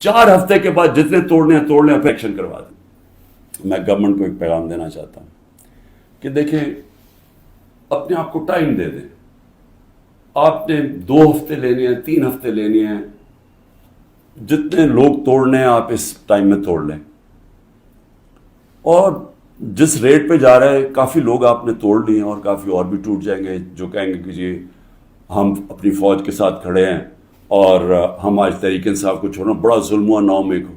4 ہفتے کے بعد جتنے توڑنے ہیں توڑ لیں، پھر ایکشن کروا دیں۔ میں گورنمنٹ کو ایک پیغام دینا چاہتا ہوں کہ دیکھیں، اپنے آپ کو ٹائم دے دیں۔ آپ نے 2 ہفتے لینے ہیں، 3 ہفتے لینے ہیں، جتنے لوگ توڑنے ہیں آپ اس ٹائم میں توڑ لیں۔ اور جس ریٹ پہ جا رہا ہے، کافی لوگ آپ نے توڑ لیے ہیں اور کافی اور بھی ٹوٹ جائیں گے جو کہیں گے کہ جی ہم اپنی فوج کے ساتھ کھڑے ہیں اور ہم آج تحریک انصاف کو چھوڑنا بڑا ظلم ہوا 9 مئی کو۔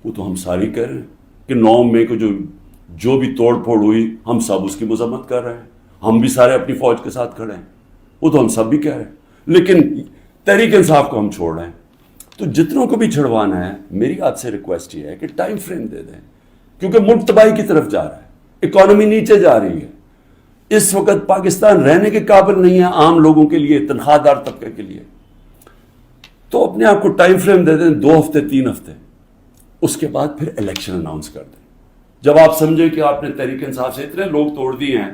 وہ تو ہم ساری کہہ رہے ہیں کہ 9 مئی کو جو بھی توڑ پھوڑ ہوئی، ہم سب اس کی مذمت کر رہے ہیں، ہم بھی سارے اپنی فوج کے ساتھ کھڑے ہیں، وہ تو ہم سب بھی کہہ رہے ہیں، لیکن تحریک انصاف کو ہم چھوڑ رہے ہیں۔ تو جتنوں کو بھی چھڑوانا ہے، میری آپ سے ریکویسٹ یہ ہے کہ ٹائم فریم دے دیں، کیونکہ ملک تباہی کی طرف جا رہا ہے، اکانومی نیچے جا رہی ہے۔ اس وقت پاکستان رہنے کے قابل نہیں ہے عام لوگوں کے لیے، تنخواہ دار طبقے کے لیے۔ تو اپنے آپ کو ٹائم فریم دے دیں، 2 ہفتے 3 ہفتے، اس کے بعد پھر الیکشن اناؤنس کر دیں۔ جب آپ سمجھیں کہ آپ نے تحریک انصاف سے اتنے لوگ توڑ دیے ہیں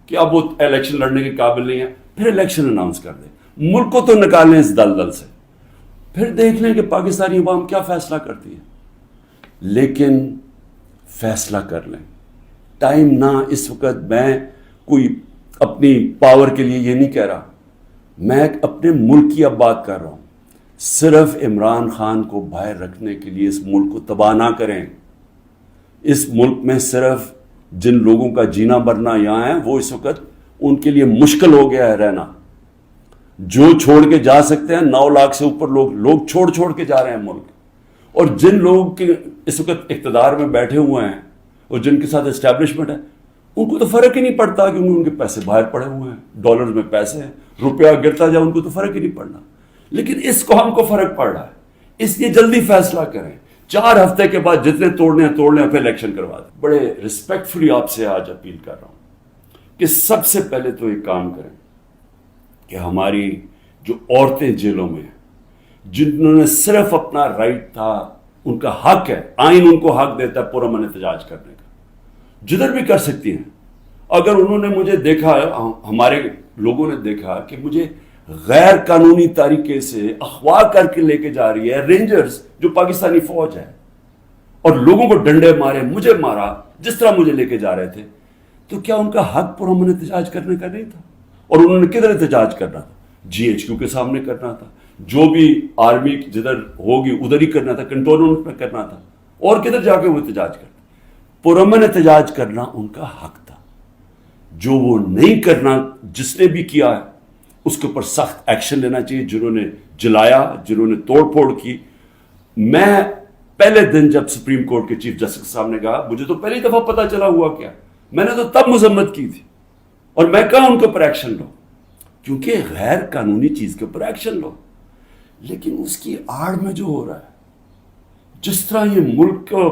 کہ اب وہ الیکشن لڑنے کے قابل نہیں ہے، پھر الیکشن اناؤنس کر دیں۔ ملک کو تو نکالیں اس دلدل سے، پھر دیکھ لیں کہ پاکستانی عوام کیا فیصلہ کرتی ہے، لیکن فیصلہ کر لیں۔ ٹائم نہ اس وقت، میں کوئی اپنی پاور کے لیے یہ نہیں کہہ رہا، میں اپنے ملک کی اب بات کر رہا ہوں۔ صرف عمران خان کو باہر رکھنے کے لیے اس ملک کو تباہ نہ کریں۔ اس ملک میں صرف جن لوگوں کا جینا مرنا یہاں ہے، وہ اس وقت ان کے لیے مشکل ہو گیا ہے رہنا۔ جو چھوڑ کے جا سکتے ہیں، 9 لاکھ سے اوپر لوگ چھوڑ کے جا رہے ہیں ملک۔ اور جن لوگ کے اس وقت اقتدار میں بیٹھے ہوئے ہیں اور جن کے ساتھ اسٹیبلشمنٹ ہے، ان کو تو فرق ہی نہیں پڑتا، کیونکہ ان کے پیسے باہر پڑے ہوئے ہیں، ڈالر میں پیسے ہیں، روپیہ گرتا جائے ان کو تو فرق ہی نہیں پڑنا۔ لیکن اس کو ہم کو فرق پڑ رہا ہے، اس لیے جلدی فیصلہ کریں۔ 4 ہفتے کے بعد جتنے توڑنے ہیں توڑ لیں، پھر الیکشن کروا دیں۔ بڑے ریسپیکٹفلی آپ سے آج اپیل کر رہا ہوں کہ سب سے پہلے تو ایک کام کریں کہ ہماری جو عورتیں جیلوں میں ہیں، جنہوں نے صرف اپنا رائٹ تھا، ان کا حق ہے، آئین ان کو حق دیتا ہے پرامن احتجاج کرنے کا، جدھر بھی کر سکتی ہیں۔ اگر انہوں نے مجھے دیکھا، ہمارے لوگوں نے دیکھا کہ مجھے غیر قانونی طریقے سے اغوا کر کے لے کے جا رہی ہے رینجرز، جو پاکستانی فوج ہے، اور لوگوں کو ڈنڈے مارے، مجھے مارا، جس طرح مجھے لے کے جا رہے تھے، تو کیا ان کا حق پرامن احتجاج کرنے کا نہیں تھا؟ اور انہوں نے کدھر احتجاج کرنا تھا؟ GHQ کے سامنے کرنا تھا، جو بھی آرمی جدھر ہوگی ادھر ہی کرنا تھا، کنٹونمنٹ میں کرنا تھا، اور کدھر جا کے وہ احتجاج کرتے؟ پرامن احتجاج کرنا ان کا حق تھا۔ جو وہ نہیں کرنا، جس نے بھی کیا ہے، اس کے اوپر سخت ایکشن لینا چاہیے۔ جنہوں نے جلایا، جنہوں نے توڑ پھوڑ کی، میں پہلے دن جب سپریم کورٹ کے چیف جسٹس کے سامنے کہا، مجھے تو پہلی دفعہ پتا چلا ہوا کیا، میں نے تو تب مذمت کی تھی، اور میں کہا ان کے اوپر ایکشن لو، کیونکہ غیر قانونی چیز کے اوپر ایکشن لو۔ لیکن اس کی آڑ میں جو ہو رہا ہے، جس طرح یہ ملک کو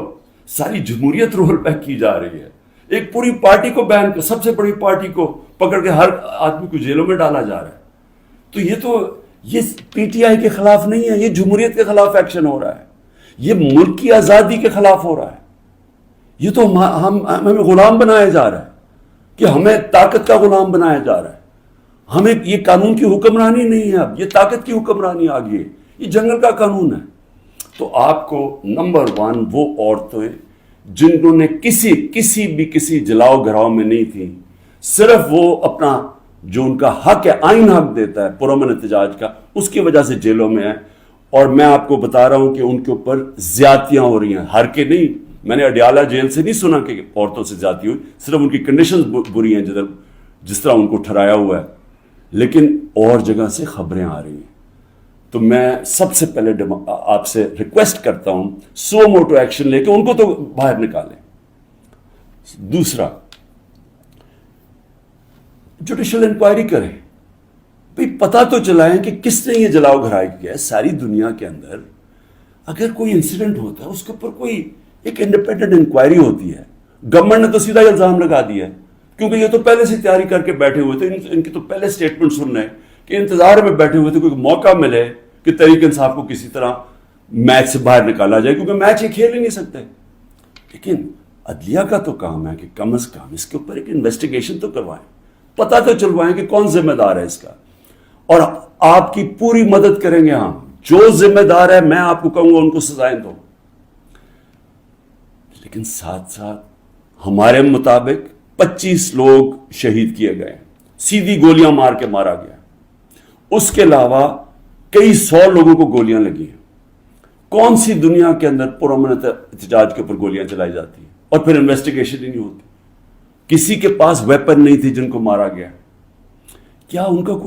ساری جمہوریت رول بیک کی جا رہی ہے، ایک پوری پارٹی کو بین کر، سب سے بڑی پارٹی کو پکڑ کے ہر آدمی کو جیلوں میں ڈالا جا رہا ہے، تو یہ PTI کے خلاف نہیں ہے، یہ جمہوریت کے خلاف ایکشن ہو رہا ہے، یہ ملک کی آزادی کے خلاف ہو رہا ہے۔ یہ تو ہمیں غلام بنایا جا رہا ہے، کہ ہمیں طاقت کا غلام بنایا جا رہا ہے۔ ہمیں یہ قانون کی حکمرانی نہیں ہے، اب یہ طاقت کی حکمرانی آ گئی ہے، یہ جنگل کا قانون ہے۔ تو آپ کو نمبر 1 وہ عورتیں جنہوں نے کسی جلاؤ گھراؤ میں نہیں تھیں، صرف وہ اپنا جو ان کا حق ہے، آئین حق دیتا ہے پرامن احتجاج کا، اس کی وجہ سے جیلوں میں ہیں۔ اور میں آپ کو بتا رہا ہوں کہ ان کے اوپر زیادتیاں ہو رہی ہیں، ہر کے نہیں، میں نے اڈیالہ جیل سے نہیں سنا کہ عورتوں سے زیادتی ہوئی، صرف ان کی کنڈیشنز بری ہیں جس طرح ان کو ٹھہرایا ہوا ہے، لیکن اور جگہ سے خبریں آ رہی ہیں۔ تو میں سب سے پہلے آپ سے ریکویسٹ کرتا ہوں، سو موٹو ایکشن لے کے ان کو تو باہر نکالیں۔ دوسرا، جوڈیشل انکوائری کریں، بھئی پتہ تو چلائیں کہ کس نے یہ جلاؤ گھرائی کیا ہے۔ ساری دنیا کے اندر اگر کوئی انسیڈنٹ ہوتا ہے، اس کے اوپر کوئی ایک انڈیپینڈنٹ انکوائری ہوتی ہے۔ گورنمنٹ نے تو سیدھا الزام لگا دیا ہے، کیونکہ یہ تو پہلے سے تیاری کر کے بیٹھے ہوئے تھے، ان کی تو پہلے سٹیٹمنٹ سن رہے کہ انتظار میں بیٹھے ہوئے تھے کوئی موقع ملے کہ تحریک انصاف کو کسی طرح میچ سے باہر نکالا جائے، کیونکہ میچ یہ کھیل ہی نہیں سکتے۔ لیکن عدلیہ کا تو کام ہے کہ کم از کم اس کے اوپر ایک انویسٹیگیشن تو کروائیں، پتہ تو چلوائیں کہ کون ذمہ دار ہے اس کا، اور آپ کی پوری مدد کریں گے ہم جو ذمہ دار ہے میں آپ کو کہوں گا ان کو سزائیں دو، لیکن ساتھ ساتھ ہمارے مطابق 25 لوگ شہید کیے گئے، سیدھی گولیاں مار کے مارا گیا، اس کے علاوہ کئی 100 لوگوں کو گولیاں لگی ہیں۔ کون سی دنیا کے اندر پرامن احتجاج کے اوپر گولیاں چلائی جاتی ہیں اور پھر انویسٹیگیشن ہی نہیں ہوتی؟ کسی کے پاس ویپن نہیں تھی جن کو مارا گیا۔ کیا ان کا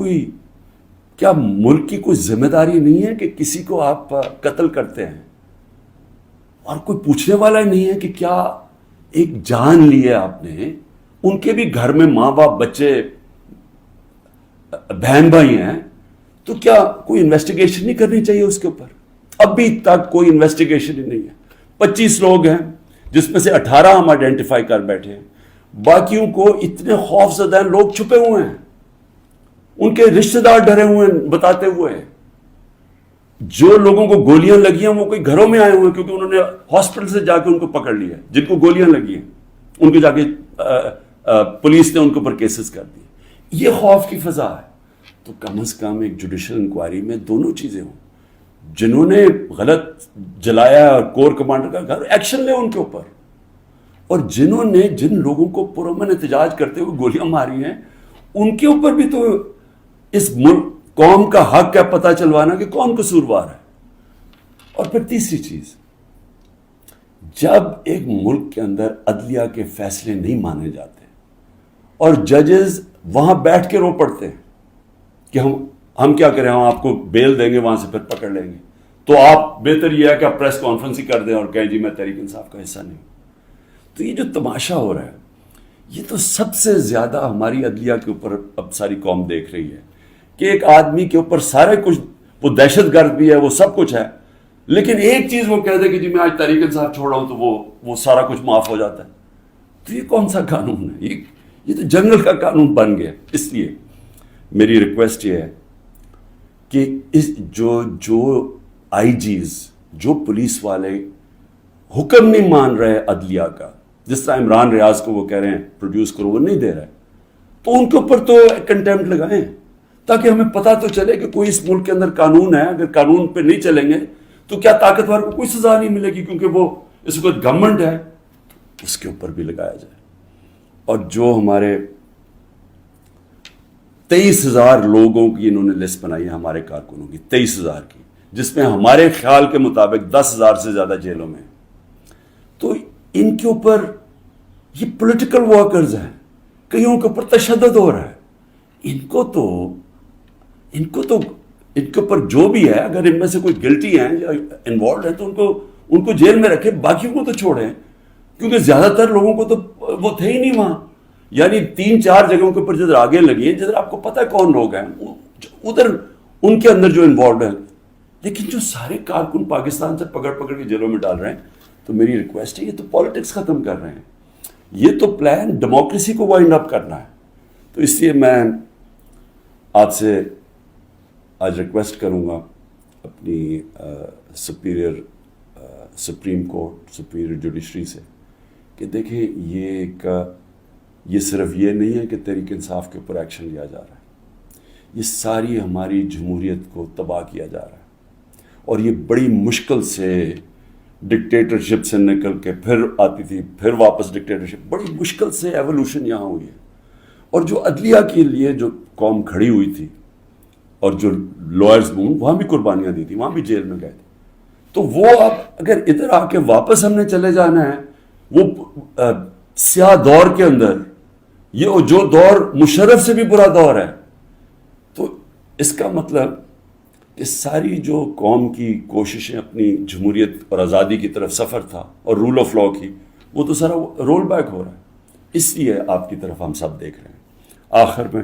کیا ملک کی کوئی ذمہ داری نہیں ہے کہ کسی کو آپ قتل کرتے ہیں اور کوئی پوچھنے والا ہی نہیں ہے کہ کیا ایک جان لی ہے آپ نے؟ ان کے بھی گھر میں ماں باپ، بچے، بہن بھائی ہیں، تو کیا کوئی انویسٹیگیشن نہیں کرنی چاہیے اس کے اوپر؟ ابھی تک کوئی انویسٹیگیشن ہی نہیں ہے۔ 25 لوگ ہیں جس میں سے 18 ہم آئیڈینٹیفائی کر بیٹھے ہیں، باقیوں کو اتنے خوف زدہ ہیں، لوگ چھپے ہوئے ہیں، ان کے رشتہ دار ڈرے ہوئے ہیں بتاتے ہوئے ہیں۔ جو لوگوں کو گولیاں لگی ہیں وہ کوئی گھروں میں آئے ہوئے ہیں کیونکہ انہوں نے ہاسپٹل سے جا کے ان کو پکڑ لیا ہے، جن کو گولیاں لگی ہیں ان کو جا کے پولیس نے ان کے اوپر کیسز کر دیے۔ یہ خوف کی فضا ہے۔ تو کم از کم ایک جوڈیشل انکوائری میں دونوں چیزیں ہوں، جنہوں نے غلط جلایا اور کور کمانڈر کا گھر، ایکشن لے ان کے اوپر، اور جنہوں نے جن لوگوں کو پرامن احتجاج کرتے ہوئے گولیاں ماری ہیں ان کے اوپر بھی تو اس ملک قوم کا حق ہے پتہ چلوانا کہ کون قصوروار ہے۔ اور پھر تیسری چیز، جب ایک ملک کے اندر عدلیہ کے فیصلے نہیں مانے جاتے اور ججز وہاں بیٹھ کے رو پڑتے ہیں کہ ہم کیا کریں، ہم آپ کو بیل دیں گے، وہاں سے پھر پکڑ لیں گے، تو آپ بہتر یہ ہے کہ آپ پریس کانفرنس ہی کر دیں اور کہیں جی میں تحریک انصاف کا حصہ نہیں ہوں۔ تو یہ جو تماشا ہو رہا ہے یہ تو سب سے زیادہ ہماری عدلیہ کے اوپر اب ساری قوم دیکھ رہی ہے کہ ایک آدمی کے اوپر سارے کچھ، وہ دہشت گرد بھی ہے، وہ سب کچھ ہے، لیکن ایک چیز وہ کہہ دے کہ جی میں آج تحریک انصاف چھوڑ رہا ہوں تو وہ سارا کچھ معاف ہو جاتا ہے۔ تو یہ کون سا قانون ہے؟ یہ تو جنگل کا قانون بن گیا۔ اس لیے میری ریکویسٹ یہ ہے کہ جو آئی جیز، جو پولیس والے حکم نہیں مان رہے عدلیہ کا، جس طرح عمران ریاض کو وہ کہہ رہے ہیں پروڈیوس کرو، وہ نہیں دے رہے، تو ان کے اوپر تو کنٹیمپٹ لگائیں تاکہ ہمیں پتہ تو چلے کہ کوئی اس ملک کے اندر قانون ہے۔ اگر قانون پہ نہیں چلیں گے تو کیا طاقتور کو کوئی سزا نہیں ملے گی کیونکہ وہ اس وقت گورنمنٹ ہے، اس کے اوپر بھی لگایا جائے۔ اور جو ہمارے 23,000 لوگوں کی انہوں نے لسٹ بنائی ہے ہمارے کارکنوں کی، 23,000 کی، جس میں ہمارے خیال کے مطابق 10,000 سے زیادہ جیلوں میں، تو ان کے اوپر یہ پولیٹیکل ورکرز ہیں، کئیوں کے اوپر تشدد ہو رہا ہے۔ ان کے اوپر جو بھی ہے، اگر ان میں سے کوئی گلٹی ہیں یا انوالوڈ ہیں تو ان کو جیل میں رکھے، باقیوں کو تو چھوڑیں، کیونکہ زیادہ تر لوگوں کو تو وہ تھے ہی نہیں وہاں۔ یعنی 3-4 جگہوں کے اوپر جدھر آگے لگی ہیں، جدھر آپ کو پتہ ہے کون لوگ ہیں، ادھر ان کے اندر جو انوالوڈ ہیں، لیکن جو سارے کارکن پاکستان سے پکڑ کے جیلوں میں ڈال رہے ہیں۔ تو میری ریکویسٹ ہے، یہ تو پالیٹکس ختم کر رہے ہیں، یہ تو پلان ڈیموکریسی کو وائنڈ اپ کرنا ہے۔ تو اس لیے میں آپ سے آج ریکویسٹ کروں گا اپنی سپریم کورٹ، سپیریئر جوڈیشری سے، کہ دیکھیں یہ صرف یہ نہیں ہے کہ تحریک انصاف کے اوپر ایکشن لیا جا رہا ہے، یہ ساری ہماری جمہوریت کو تباہ کیا جا رہا ہے، اور یہ بڑی مشکل سے ڈکٹیٹرشپ سے نکل کے پھر آتی تھی، پھر واپس ڈکٹیٹرشپ، بڑی مشکل سے ایولیوشن یہاں ہوئی ہے۔ اور جو عدلیہ کے لیے جو قوم کھڑی ہوئی تھی اور جو لائرز وہاں بھی قربانیاں دی تھی، وہاں بھی جیل میں گئے تھے، تو وہ اب اگر ادھر آ کے واپس ہم نے چلے جانا ہے وہ سیاہ دور کے اندر، یہ جو دور مشرف سے بھی برا دور ہے، تو اس کا مطلب کہ ساری جو قوم کی کوششیں اپنی جمہوریت اور آزادی کی طرف سفر تھا اور رول آف لاء کی، وہ تو سارا رول بیک ہو رہا ہے۔ اس لیے آپ کی طرف ہم سب دیکھ رہے ہیں۔ آخر میں